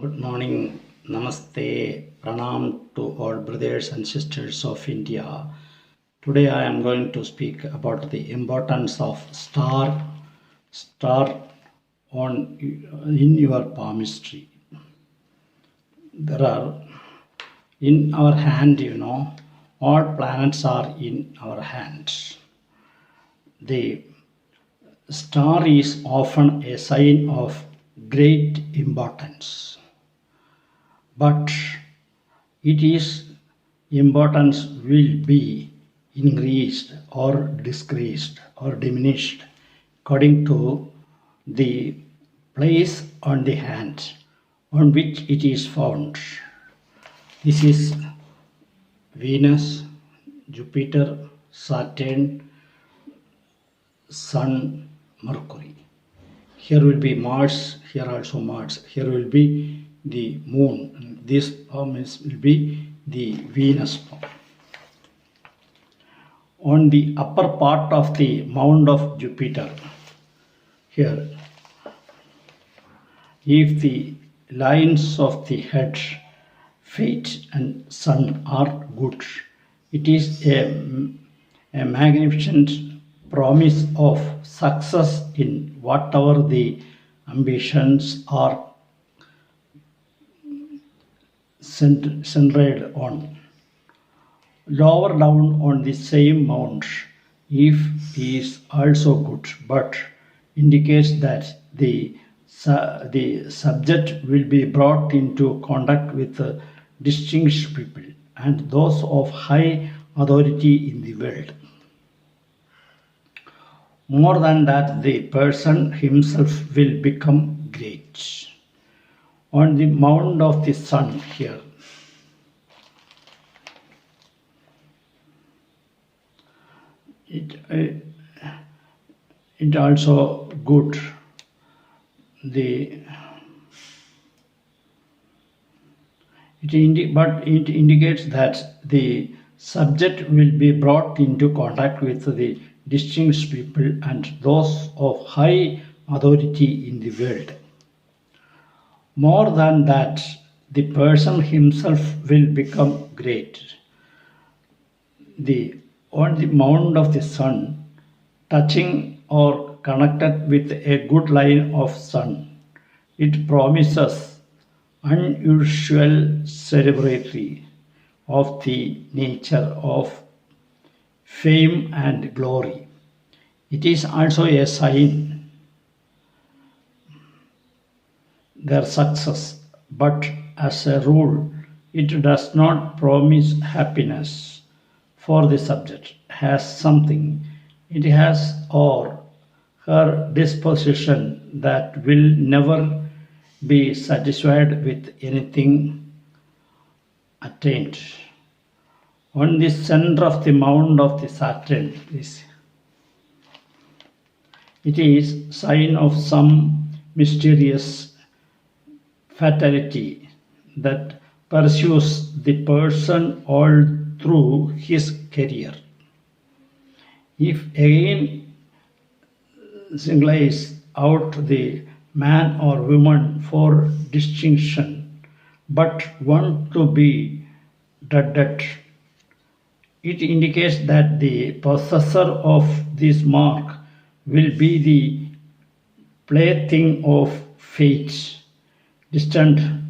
Good morning, Namaste, Pranam to all brothers and sisters of India. Today I am going to speak about the importance of star on in your palmistry. There are in our hand, all planets are in our hands. The star is often a sign of great importance, but its importance will be increased or decreased or diminished according to the place on the hand on which it is found. This is Venus, Jupiter, Saturn, Sun, Mercury. Here will be Mars, here also Mars, here will be the Moon. This form will be the Venus form. On the upper part of the mound of Jupiter, here, if the lines of the head, feet, and sun are good, it is a magnificent promise of success in whatever the ambitions are centered on. Lower down on the same mount, if is also good, but indicates that the subject will be brought into contact with distinguished people and those of high authority in the world. More than that, the person himself will become great. On the mound of the sun here, it also good. But it indicates that the subject will be brought into contact with the distinguished people and those of high authority in the world. More than that, the person himself will become great. On the mound of the sun, touching or connected with a good line of sun, it promises unusual celebratory of the nature of fame and glory. It is also a sign their success, but as a rule, it does not promise happiness, for the subject has something it has or her disposition that will never be satisfied with anything attained. On the center of the mound of the Saturn, it is sign of some mysterious fatality that pursues the person all through his career. If again singles out the man or woman for distinction, but want to be dreaded, it indicates that the possessor of this mark will be the plaything of fate, destined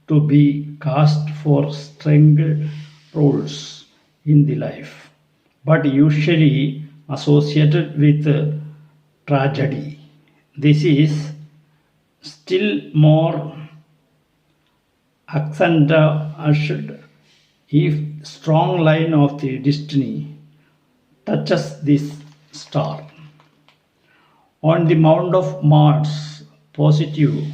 to be cast for strangled roles in the life, but usually associated with tragedy. This is still more accentuated if strong line of the destiny touches this star. On the mound of Mars, positive,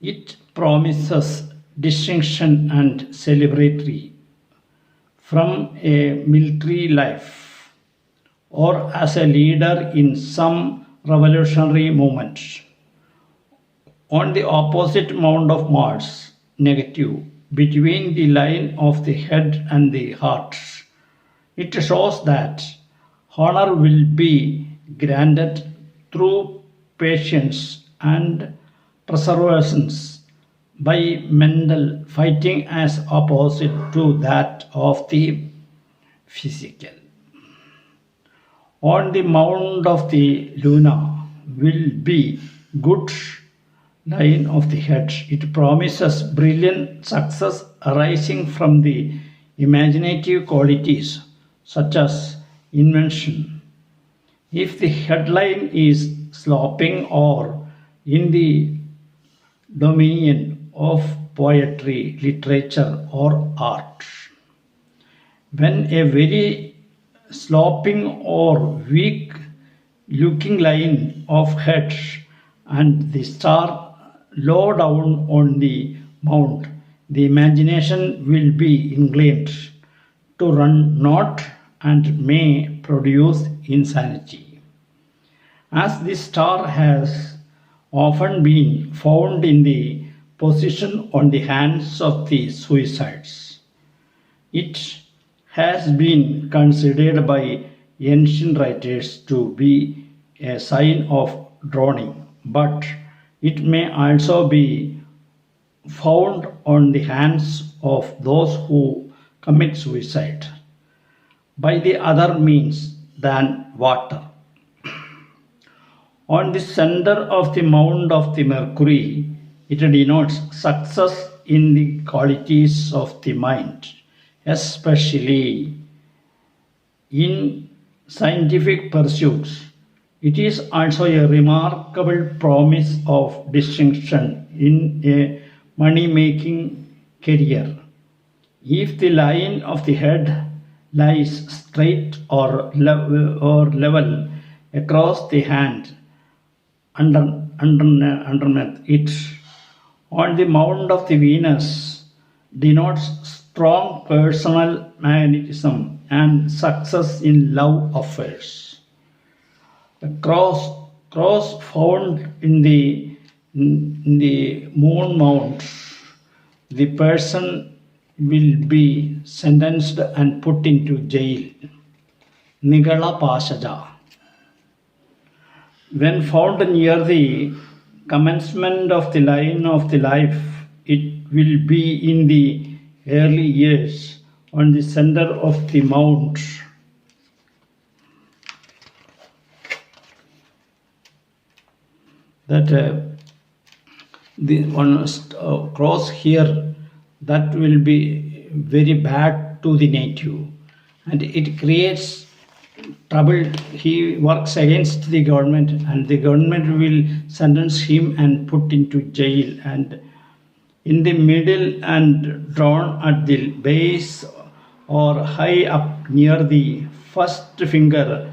it promises distinction and celebratory from a military life or as a leader in some revolutionary movement. On the opposite mound of Mars, negative, between the line of the head and the heart, it shows that honor will be granted through patience and perseverance by mental fighting as opposite to that of the physical. On the mound of the Luna will be good line of the head. It promises brilliant success arising from the imaginative qualities such as invention. If the headline is sloping or in the dominion of poetry, literature, or art. When a very sloping or weak looking line of head and the star low down on the mount, the imagination will be inclined to run not and may produce insanity. As the star has often been found in the position on the hands of the suicides, it has been considered by ancient writers to be a sign of drowning, but it may also be found on the hands of those who commit suicide by the other means than water. On the center of the mound of the Mercury, it denotes success in the qualities of the mind, especially in scientific pursuits. It is also a remarkable promise of distinction in a money making career. If the line of the head lies straight or level across the hand, underneath it, on the mound of the Venus, denotes strong personal magnetism and success in love affairs. The cross found in the moon mount, the person will be sentenced and put into jail. Nigala Pashaja. When found near the commencement of the line of the life, it will be in the early years on the center of the mount. That the one cross here, that will be very bad to the native, and it creates trouble. He works against the government, and the government will sentence him and put into jail. And in the middle and drawn at the base or high up near the first finger,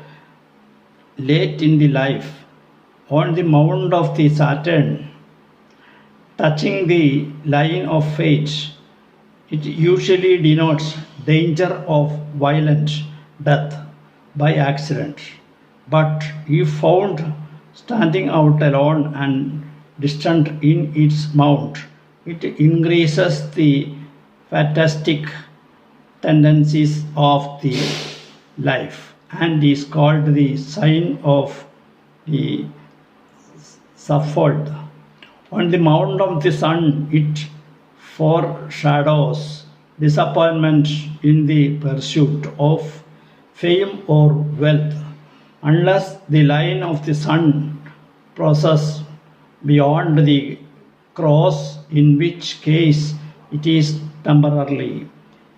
late in the life, on the mound of the Saturn, touching the line of fate, it usually denotes danger of violent death by accident. But if found standing out alone and distant in its mount, it increases the fantastic tendencies of the life and is called the sign of the scaffold. On the mount of the sun, it foreshadows disappointment in the pursuit of fame or wealth, unless the line of the sun passes beyond the cross, in which case it is temporarily.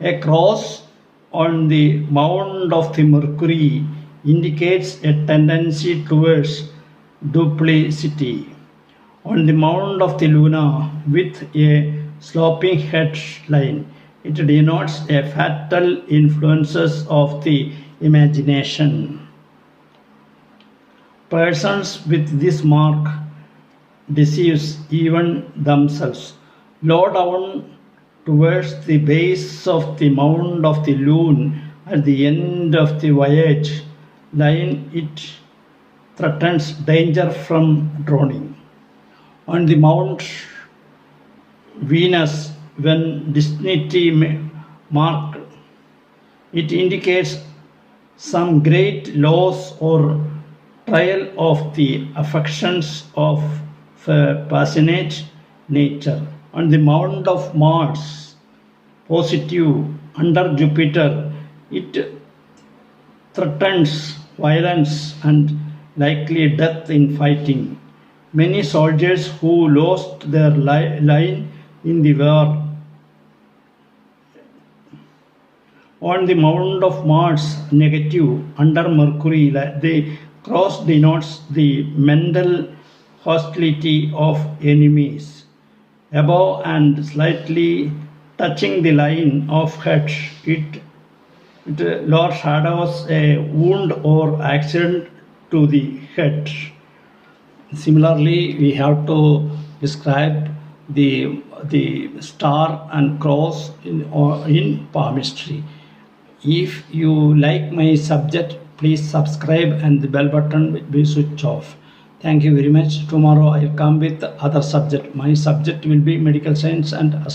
A cross on the mound of the Mercury indicates a tendency towards duplicity. On the mound of the Luna with a sloping headline, it denotes a fatal influences of the imagination. Persons with this mark deceives even themselves. Low down towards the base of the mound of the Loon at the end of the voyage line, it threatens danger from drowning. On the Mount Venus, when dignity marked, it indicates some great loss or trial of the affections of a passionate nature. On the mound of Mars, positive, under Jupiter, it threatens violence and likely death in fighting. Many soldiers who lost their line in the war. On the mound of Mars, negative, under Mercury, the cross denotes the mental hostility of enemies. Above and slightly touching the line of head, it Lord shadows a wound or accident to the head. Similarly, we have to describe the star and cross in palmistry. If you like my subject, please subscribe and the bell button will be switched off. Thank you very much. Tomorrow I'll come with other subject. My subject will be medical science and